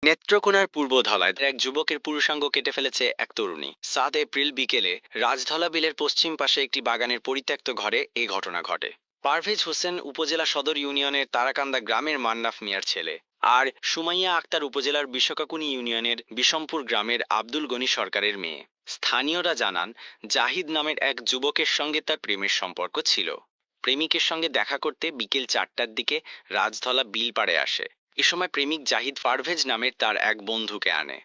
নেত্রকোনার পূর্ব ধলায় এক যুবকের পুরুষাঙ্গ কেটে ফেলেছে এক তরুণী। ৭ এপ্রিল বিকেলে রাজধলা বিলের পশ্চিম পাশে একটি বাগানের পরিত্যক্ত ঘরে এ ঘটনা ঘটে। পারভেজ হোসেন উপজেলা সদর ইউনিয়নের তারাকান্দা গ্রামের মান্নাফ মিয়ার ছেলে, আর সুমাইয়া আক্তার উপজেলার বিশ্বকাকুনি ইউনিয়নের বিষমপুর গ্রামের আব্দুল গনি সরকারের মেয়ে। স্থানীয়রা জানান, জাহিদ নামের এক যুবকের সঙ্গে তার প্রেমের সম্পর্ক ছিল। প্রেমিকের সঙ্গে দেখা করতে বিকেল 4টার দিকে রাজধলা বিল পাড়ে আসে। এ সময় প্রেমিক জাহিদ পারভেজ নামের তার এক বন্ধুকে আনে।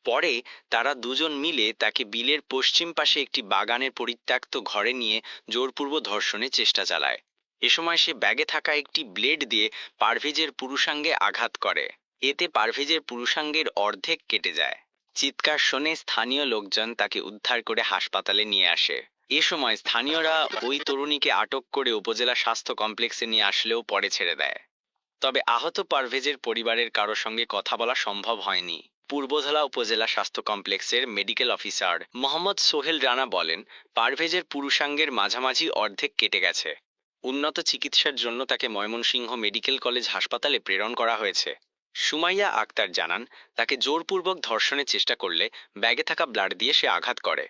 পরে তারা দুজন মিলে তাকে বিলের পশ্চিম পাশে একটি বাগানের পরিত্যক্ত ঘরে নিয়ে জোরপূর্বক ধর্ষণের চেষ্টা চালায়। এ সময় সে ব্যাগে থাকা একটি ব্লেড দিয়ে পারভেজের পুরুষাঙ্গে আঘাত করে। এতে পারভেজের পুরুষাঙ্গের অর্ধেক কেটে যায়। চিৎকার শুনে স্থানীয় লোকজন তাকে উদ্ধার করে হাসপাতালে নিয়ে আসে। এ সময় স্থানীয়রা ওই তরুণীকে আটক করে উপজেলা স্বাস্থ্য কমপ্লেক্সে নিয়ে আসলেও পরে ছেড়ে দেয়। তবে আহত পারভেজের পরিবারের কারো সঙ্গে কথা বলা সম্ভব হয়নি। পূর্বধলা উপজেলা স্বাস্থ্য কমপ্লেক্সের মেডিকেল অফিসার মোহাম্মদ সোহেল রানা বলেন, পারভেজের পুরুষাঙ্গের মাঝামাঝি অর্ধেক কেটে গেছে। উন্নত চিকিৎসার জন্য তাকে ময়মনসিংহ মেডিকেল কলেজ হাসপাতালে প্রেরণ করা হয়েছে। সুমাইয়া আক্তার জানান, তাকে জোরপূর্বক ধর্ষণের চেষ্টা করলে ব্যাগে থাকা ব্লাড দিয়ে সে আঘাত করে।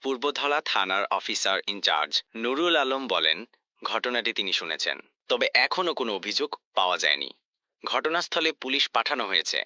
পূর্বধলা থানার অফিসার ইনচার্জ নুরুল আলম বলেন, ঘটনাটি তিনি শুনেছেন, তবে এখনও কোনো অভিযোগ পাওয়া যায়নি। ঘটনাস্থলে পুলিশ পাঠানো হয়েছে।